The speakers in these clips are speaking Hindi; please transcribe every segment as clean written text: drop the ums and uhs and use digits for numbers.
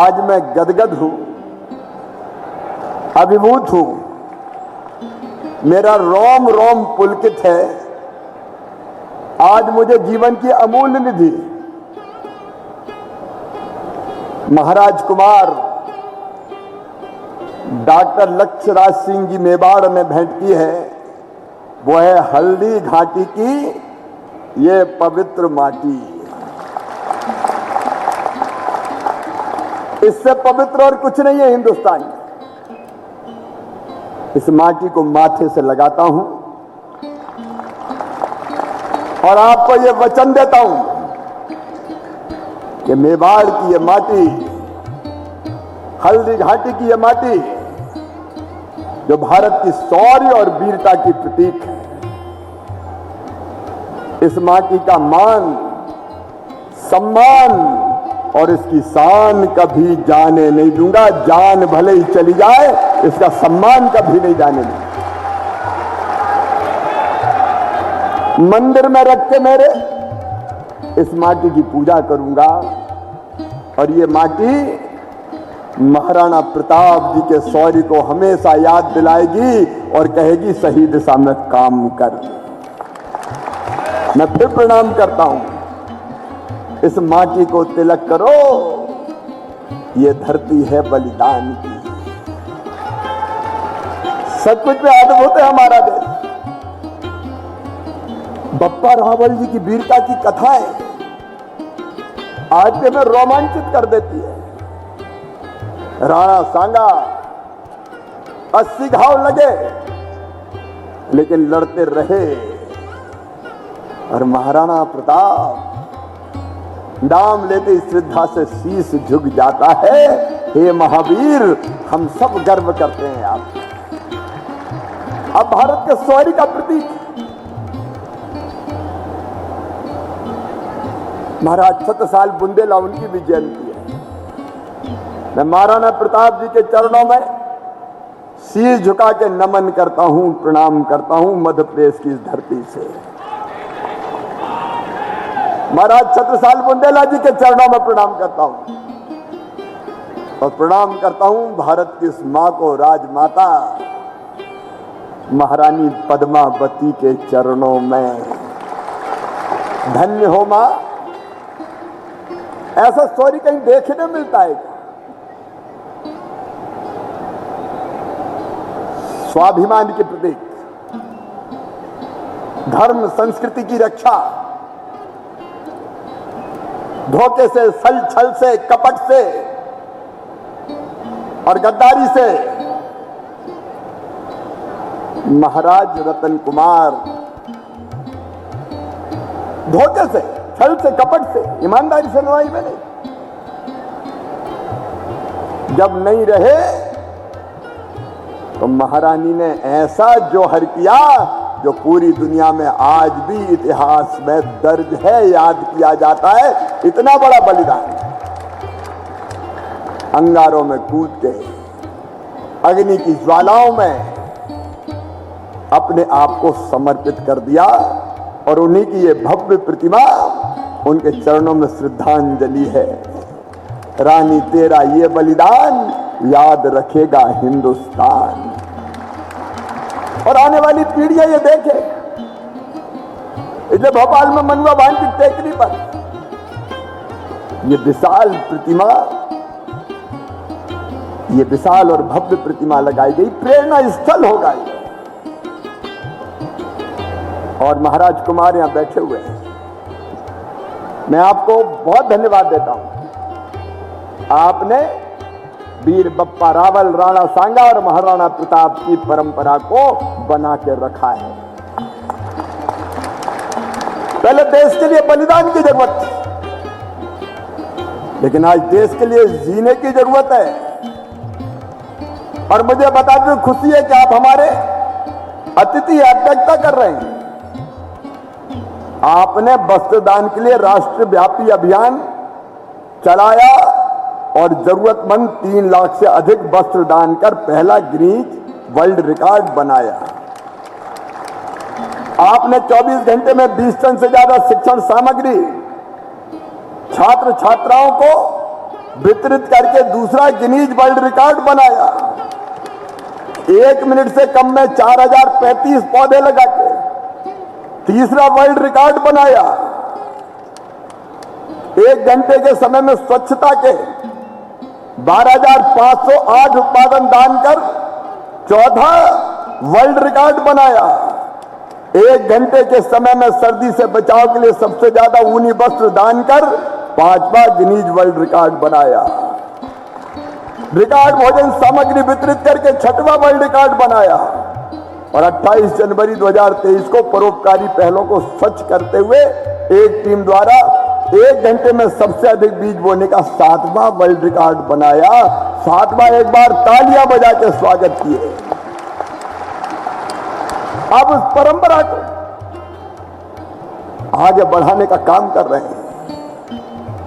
आज मैं गदगद हूं, अभिभूत हूं, मेरा रोम रोम पुलकित है। आज मुझे जीवन की अमूल्य निधि महाराज कुमार डॉक्टर लक्ष्यराज सिंह जी मेवाड़ ने भेंट की है। वो है हल्दी घाटी की ये पवित्र माटी। इससे पवित्र और कुछ नहीं है हिंदुस्तान। इस माटी को माथे से लगाता हूं और आपको ये वचन देता हूं कि मेवाड़ की ये माटी, हल्दी घाटी की ये माटी जो भारत की शौर्य और वीरता की प्रतीक है, इस माटी का मान, सम्मान और इसकी शान कभी जाने नहीं दूंगा। जान भले ही चली जाए, इसका सम्मान कभी नहीं जाने दूंगा। मंदिर में रख के मेरे इस माटी की पूजा करूंगा और ये माटी महाराणा प्रताप जी के शौर्य को हमेशा याद दिलाएगी और कहेगी सही दिशा में काम कर। मैं फिर प्रणाम करता हूं। इस माटी को तिलक करो, ये धरती है बलिदान की। सचमुच में अद्भुत है हमारा देश। बप्पा रावल जी की वीरता की कथाएं आज भी हमें रोमांचित कर देती है। राणा सांगा 80 घाव लगे लेकिन लड़ते रहे, और महाराणा प्रताप नाम लेते श्रद्धा से शीश झुक जाता है। हे महावीर, हम सब गर्व करते हैं आप। अब भारत के शौर्य का प्रतीक महाराज छत्रसाल बुंदेला, उनकी भी जयंती है। मैं महाराणा प्रताप जी के चरणों में शीश झुका के नमन करता हूं, प्रणाम करता हूं मध्य प्रदेश की इस धरती से। महाराज छत्रसाल बुंदेला जी के चरणों में प्रणाम करता हूं और प्रणाम करता हूं भारत की इस मां को, राजमाता महारानी पद्मावती के चरणों में। धन्य हो मां। ऐसा शौर्य कहीं देखने मिलता है क्या? स्वाभिमान के प्रतीक, धर्म संस्कृति की रक्षा, धोखे से, छल से, कपट से और गद्दारी से महाराज रतन कुमार, धोखे से, छल से, कपट से, ईमानदारी से लड़ाई में नहीं। जब नहीं रहे तो महारानी ने ऐसा जोहर किया जो पूरी दुनिया में आज भी इतिहास में दर्ज है, याद किया जाता है। इतना बड़ा बलिदान, अंगारों में कूद के, अग्नि की ज्वालाओं में अपने आप को समर्पित कर दिया, और उन्हीं की ये भव्य प्रतिमा उनके चरणों में श्रद्धांजलि है। रानी तेरा ये बलिदान याद रखेगा हिंदुस्तान, और आने वाली पीढ़ियां ये देखे। इसलिए भोपाल में मनुआ बांध की टेकरी पर ये विशाल प्रतिमा, ये विशाल और भव्य प्रतिमा लगाई गई, प्रेरणा स्थल होगा ये। और महाराज कुमार यहां बैठे हुए हैं। मैं आपको बहुत धन्यवाद देता हूं। आपने वीर बप्पा रावल, राणा सांगा और महाराणा प्रताप की परंपरा को बना के रखा है। पहले देश के लिए बलिदान की जरूरत थी, लेकिन आज देश के लिए जीने की जरूरत है। और मुझे बताते हुए खुशी है कि आप हमारे अतिथि अध्यक्षता कर रहे हैं। आपने वस्त्रदान के लिए राष्ट्रव्यापी अभियान चलाया और जरूरतमंद 3 लाख से अधिक वस्त्र दान कर पहला गिनीज वर्ल्ड रिकॉर्ड बनाया। आपने 24 घंटे में 20 टन से ज्यादा शिक्षण सामग्री छात्र छात्राओं को वितरित करके दूसरा गिनीज वर्ल्ड रिकॉर्ड बनाया। 1 मिनट से कम में 4035 पौधे लगा के तीसरा वर्ल्ड रिकॉर्ड बनाया। 1 घंटे के समय में स्वच्छता के 12,508 उत्पादन दान कर चौथा वर्ल्ड रिकॉर्ड बनाया। 1 घंटे के समय में सर्दी से बचाव के लिए सबसे ज्यादा ऊनी वस्त्र दान कर 5वां गिनीज वर्ल्ड रिकॉर्ड बनाया। रिकॉर्ड भोजन सामग्री वितरित करके 6वां वर्ल्ड रिकॉर्ड बनाया। और 28 जनवरी 2023 को परोपकारी पहलों को स्वच्छ करते हुए एक टीम द्वारा 1 घंटे में सबसे अधिक बीज बोने का 7वां वर्ल्ड रिकॉर्ड बनाया। 7वां, एक बार तालियां बजा के स्वागत किए। अब उस परंपरा को आगे बढ़ाने का काम कर रहे हैं।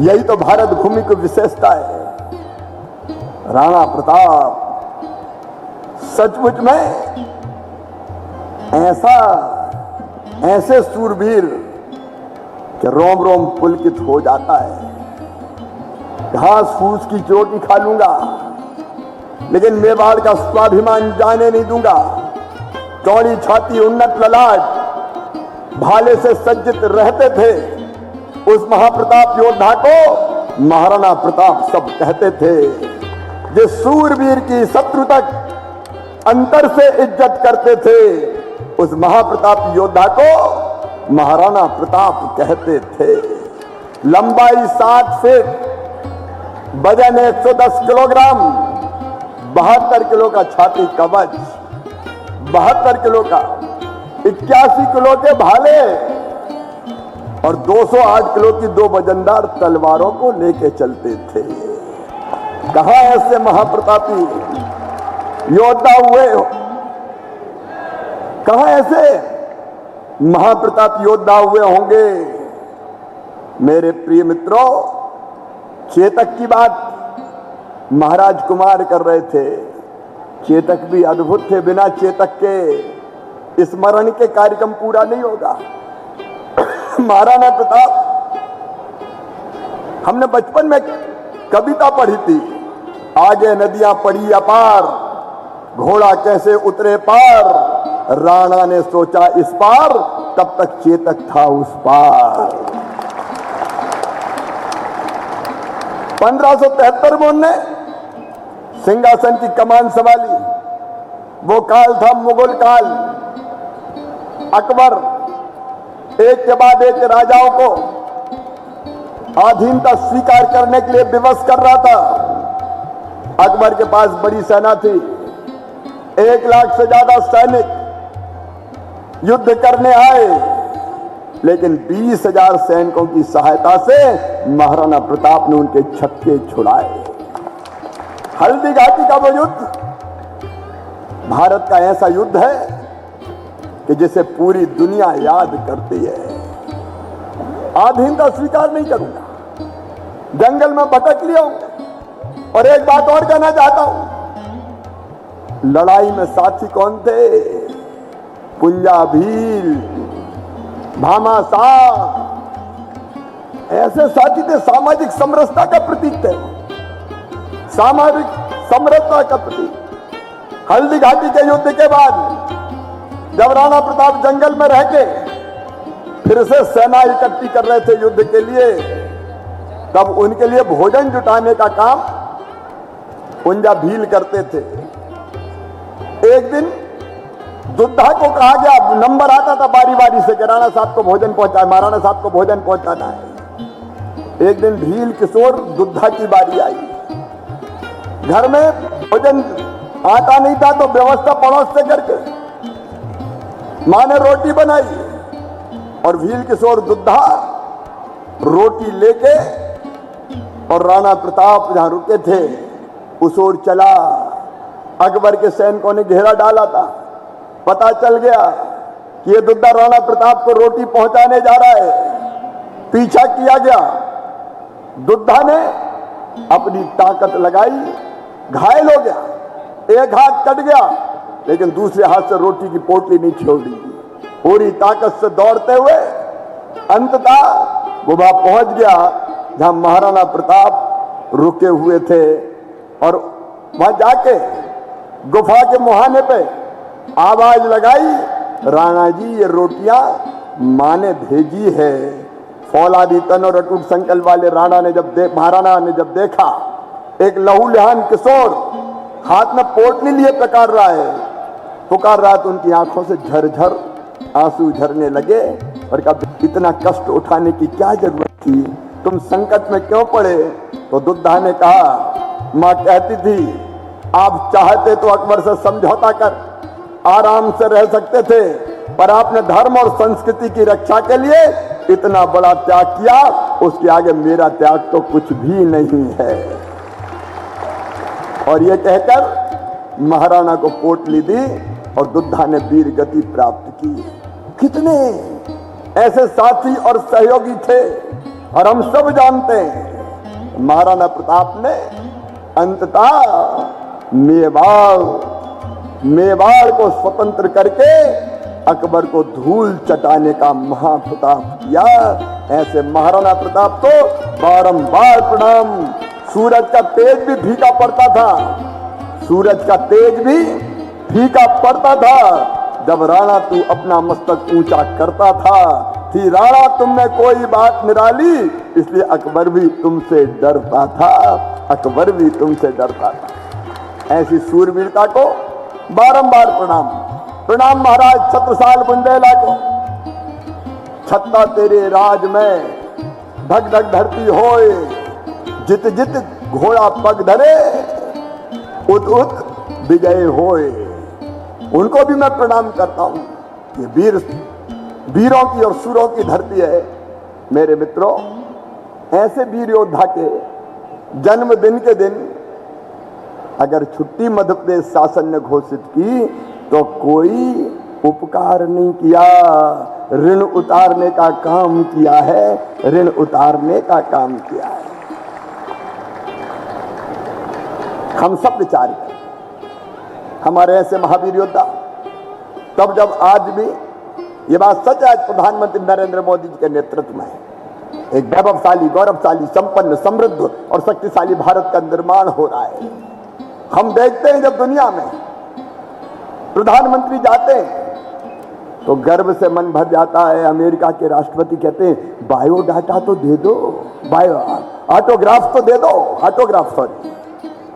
यही तो भारत भूमि की विशेषता है। राणा प्रताप सचमुच में ऐसे सूरवीर कि रोम रोम पुलकित हो जाता है। घास फूस की चोटी खा लूंगा लेकिन मेवाड़ का स्वाभिमान जाने नहीं दूंगा। चौड़ी छाती, उन्नत ललाट, भाले से सज्जित रहते थे उस महाप्रताप योद्धा को महाराणा प्रताप सब कहते थे। जिस सूरवीर की शत्रु तक अंतर से इज्जत करते थे उस महाप्रताप योद्धा को महाराणा प्रताप कहते थे। लंबाई 7 फीट, वजन 110 किलोग्राम, 72 किलो का छाती कवच, 72 किलो का, 81 किलो के भाले और 208 किलो की 2 वजनदार तलवारों को लेके चलते थे। कहां ऐसे महाप्रतापी योद्धा हुए हो? कहां ऐसे महाप्रताप योद्धा हुए होंगे? मेरे प्रिय मित्रों, चेतक की बात महाराज कुमार कर रहे थे। चेतक भी अद्भुत थे। बिना चेतक के स्मरण के कार्यक्रम पूरा नहीं होगा। महाराणा प्रताप, हमने बचपन में कविता पढ़ी थी। आगे नदियां पड़ी अपार, घोड़ा कैसे उतरे पार, राणा ने सोचा इस पार, तब तक चेतक था उस पार। 1573 में उन्होंने सिंहासन की कमान संभाली। वो काल था मुगल काल। अकबर एक के बाद एक राजाओं को अधीनता स्वीकार करने के लिए विवश कर रहा था। अकबर के पास बड़ी सेना थी। 1 लाख से ज्यादा सैनिक युद्ध करने आए, लेकिन 20,000 सैनिकों की सहायता से महाराणा प्रताप ने उनके छक्के छुड़ाए। हल्दी घाटी का वो युद्ध भारत का ऐसा युद्ध है कि जिसे पूरी दुनिया याद करती है। अधीनता स्वीकार नहीं करूंगा। जंगल में भटक लिया हूं। और एक बात और कहना चाहता हूं, लड़ाई में साथी कौन थे? पुंजा भील, भामाशाह, ऐसे साथी थे। सामाजिक समरसता का प्रतीक थे। सामाजिक समरसता का प्रतीक। हल्दी घाटी के युद्ध के बाद जब राणा प्रताप जंगल में रह के फिर से सेना इकट्ठी कर रहे थे युद्ध के लिए, तब उनके लिए भोजन जुटाने का काम पुंजा भील करते थे। एक दिन दुद्धा को कहा गया, नंबर आता था बारी बारी से कि राणा साहब को भोजन पहुंचाए, महाराणा साहब को भोजन पहुंचाना है। एक दिन भील किशोर दुद्धा की बारी आई। घर में भोजन आटा नहीं था तो व्यवस्था पड़ोस से करके मां ने रोटी बनाई और भील किशोर दुद्धा रोटी लेके और राणा प्रताप जहां रुके थे उस ओर चला। अकबर के सैनिकों ने घेरा डाला था। पता चल गया कि ये दुद्धा राणा प्रताप को रोटी पहुंचाने जा रहा है। पीछा किया गया। दुद्धा ने अपनी ताकत लगाई, घायल हो गया। एक हाथ कट गया लेकिन दूसरे हाथ से रोटी की पोटली नहीं छोड़ी। पूरी ताकत से दौड़ते हुए अंततः वो वहां पहुंच गया जहां महाराणा प्रताप रुके हुए थे और वहां जाके गुफा के मुहाने पे आवाज लगाई, राणा जी ये रोटियां मां ने भेजी है। फौलादी तन और अटूट संकल्प वाले महाराणा ने जब देखा एक लहूलुहान किशोर हाथ में पोटली लिए पुकार रहा है तो उनकी आंखों से झरझर आंसू झरने लगे और कहा इतना कष्ट उठाने की क्या जरूरत थी, तुम संकट में क्यों पड़े? तो दुद्धा ने कहा, मां कहती थी आप चाहते तो अकबर से समझौता कर आराम से रह सकते थे, पर आपने धर्म और संस्कृति की रक्षा के लिए इतना बड़ा त्याग किया, उसके आगे मेरा त्याग तो कुछ भी नहीं है। और ये कहकर महाराणा को पोटली दी और दुद्धा ने वीर गति प्राप्त की। कितने ऐसे साथी और सहयोगी थे और हम सब जानते हैं महाराणा प्रताप ने अंततः मेवाड़ को स्वतंत्र करके अकबर को धूल चटाने का महाप्रताप किया। ऐसे महाराणा प्रताप को बारंबार प्रणाम। सूरज का तेज भी फीका पड़ता था, सूरज का तेज भी फीका पड़ता था जब राणा तू अपना मस्तक ऊंचा करता था। थी राणा तुमने कोई बात निराली, इसलिए अकबर भी तुमसे डरता था, अकबर भी तुमसे डरता था। ऐसी सूरवीरता को बारंबार प्रणाम। प्रणाम महाराज छत्रसाल बुंदेला को। छत्ता तेरे राज में धक धक धरती होए, जित जित घोड़ा पग धरे उत उत विजय होए। उनको भी मैं प्रणाम करता हूं। ये वीरों की और सूरों की धरती है मेरे मित्रों। ऐसे वीर योद्धा के जन्मदिन के दिन अगर छुट्टी मध्य प्रदेश शासन ने घोषित की तो कोई उपकार नहीं किया, ऋण उतारने का काम किया है, ऋण उतारने का काम किया है। हम सब विचार करें हमारे ऐसे महावीर योद्धा तब जब आज भी ये बात सच है, आज प्रधानमंत्री नरेंद्र मोदी जी के नेतृत्व में एक वैभवशाली, गौरवशाली, संपन्न, समृद्ध और शक्तिशाली भारत का निर्माण हो रहा है। हम देखते हैं जब दुनिया में प्रधानमंत्री जाते हैं तो गर्व से मन भर जाता है। अमेरिका के राष्ट्रपति कहते हैं बायोडाटा तो दे दो, ऑटोग्राफ तो दे दो,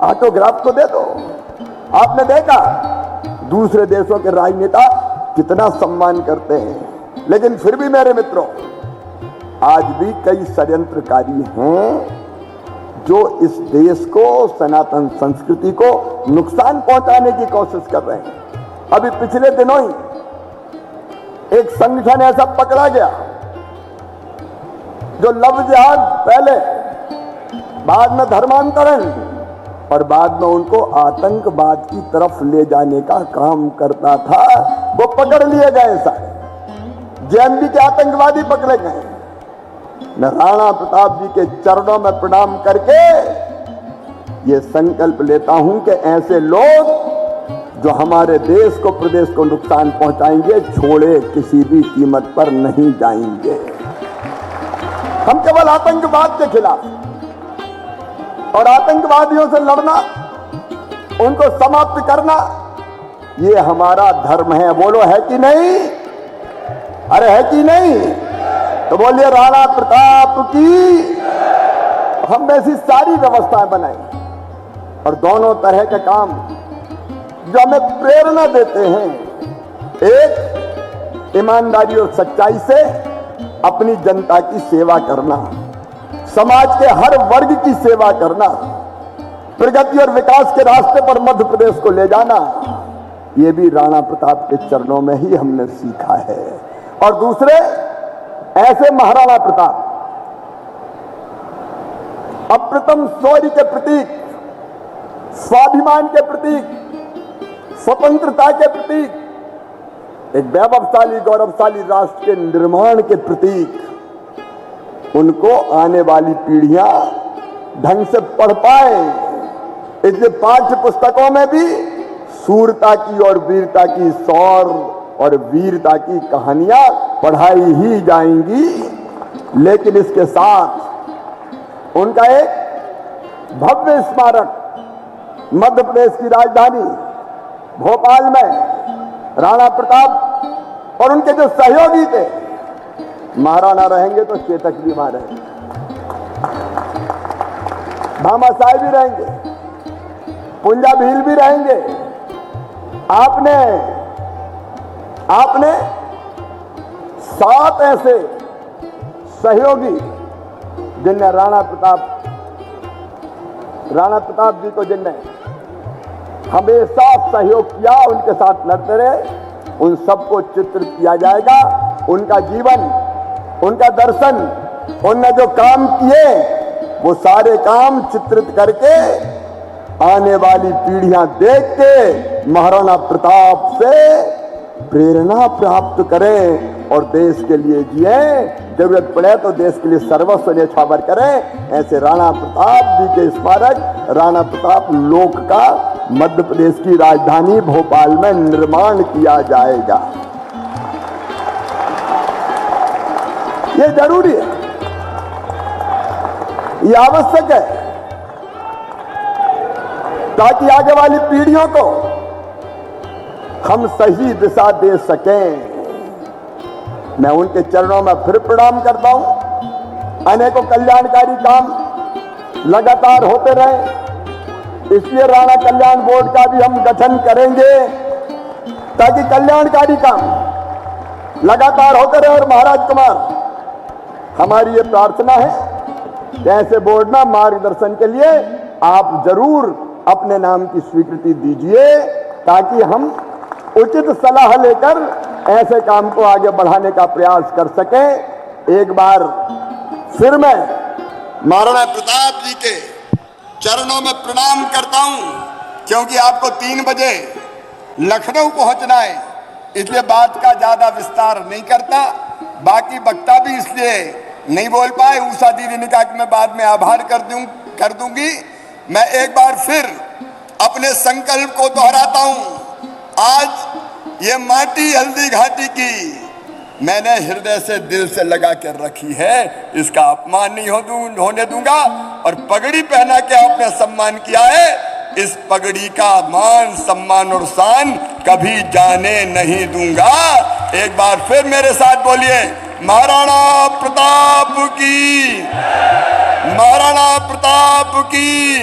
ऑटोग्राफ तो दे दो। आपने देखा दूसरे देशों के राजनेता कितना सम्मान करते हैं, लेकिन फिर भी मेरे मित्रों आज भी कई षड्यंत्रकारी हैं जो इस देश को, सनातन संस्कृति को नुकसान पहुंचाने की कोशिश कर रहे हैं। अभी पिछले दिनों ही एक संगठन ऐसा पकड़ा गया जो लव जिहाद पहले, बाद में धर्मांतरण और बाद में उनको आतंकवाद की तरफ ले जाने का काम करता था। वो पकड़ लिए गए सारे जेएमबी के आतंकवादी पकड़े गए। मैं राणा प्रताप जी के चरणों में प्रणाम करके ये संकल्प लेता हूं कि ऐसे लोग जो हमारे देश को, प्रदेश को नुकसान पहुंचाएंगे, छोड़े किसी भी कीमत पर नहीं जाएंगे। हम केवल आतंकवाद के खिलाफ और आतंकवादियों से लड़ना, उनको समाप्त करना, ये हमारा धर्म है। बोलो है कि नहीं? अरे है कि नहीं? तो बोलिए राणा प्रताप की। हम ऐसी सारी व्यवस्थाएं बनाई और दोनों तरह के काम जो हमें प्रेरणा देते हैं। एक, ईमानदारी और सच्चाई से अपनी जनता की सेवा करना, समाज के हर वर्ग की सेवा करना, प्रगति और विकास के रास्ते पर मध्य प्रदेश को ले जाना, ये भी राणा प्रताप के चरणों में ही हमने सीखा है। और दूसरे, ऐसे महाराणा प्रताप अप्रतिम शौर्य के प्रतीक, स्वाभिमान के प्रतीक, स्वतंत्रता के प्रतीक, एक वैभवशाली, गौरवशाली राष्ट्र के निर्माण के प्रतीक, उनको आने वाली पीढ़ियां ढंग से पढ़ पाए। इसलिए पाठ्य पुस्तकों में भी सूरता की और वीरता की, शौर्य और वीरता की कहानियां पढ़ाई ही जाएंगी, लेकिन इसके साथ उनका एक भव्य स्मारक मध्य प्रदेश की राजधानी भोपाल में राणा प्रताप और उनके जो सहयोगी थे, महाराणा रहेंगे तो चेतक भी वहां रहेंगे, भामाशाह भी रहेंगे, पुंजा भील भी रहेंगे। आपने 7 ऐसे सहयोगी जिनने राणा प्रताप जी को जिनने हमेशा सहयोग किया, उनके साथ लड़ते रहे, उन सबको चित्रित किया जाएगा। उनका जीवन, उनका दर्शन, उनने जो काम किए वो सारे काम चित्रित करके आने वाली पीढ़ियां देख के महाराणा प्रताप से प्रेरणा प्राप्त करें और देश के लिए जिए, जरूरत पड़े तो देश के लिए सर्वस्व न्यौछावर करें। ऐसे राणा प्रताप जी के स्मारक राणा प्रताप लोक का मध्य प्रदेश की राजधानी भोपाल में निर्माण किया जाएगा। ये जरूरी है, ये आवश्यक है, ताकि आगे वाली पीढ़ियों को हम सही दिशा दे सकें। मैं उनके चरणों में फिर प्रणाम करता हूं। अनेकों कल्याणकारी काम लगातार होते रहे, इसलिए राणा कल्याण बोर्ड का भी हम गठन करेंगे ताकि कल्याणकारी काम लगातार होते रहे। और महाराज कुमार, हमारी ये प्रार्थना है कि ऐसे बोर्ड में मार्गदर्शन के लिए आप जरूर अपने नाम की स्वीकृति दीजिए, ताकि हम उचित सलाह लेकर ऐसे काम को आगे बढ़ाने का प्रयास कर सकें। एक बार फिर मैं महाराणा प्रताप जी के चरणों में प्रणाम करता हूं, क्योंकि आपको 3 बजे लखनऊ पहुंचना है, इसलिए बात का ज्यादा विस्तार नहीं करता। बाकी वक्ता भी इसलिए नहीं बोल पाए। उषा दीदी ने कहा कि मैं बाद में आभार कर दूंगी। मैं एक बार फिर अपने संकल्प को दोहराता हूं। आज ये माटी हल्दी घाटी की मैंने हृदय से, दिल से लगा कर रखी है, इसका अपमान नहीं होने दूंगा। और पगड़ी पहना के आपने सम्मान किया है, इस पगड़ी का मान, सम्मान और शान कभी जाने नहीं दूंगा। एक बार फिर मेरे साथ बोलिए, महाराणा प्रताप की, महाराणा प्रताप की,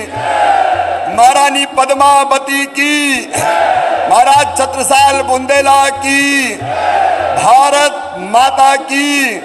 महारानी पद्मावती की, महाराज छत्रसाल बुंदेला की, भारत माता की।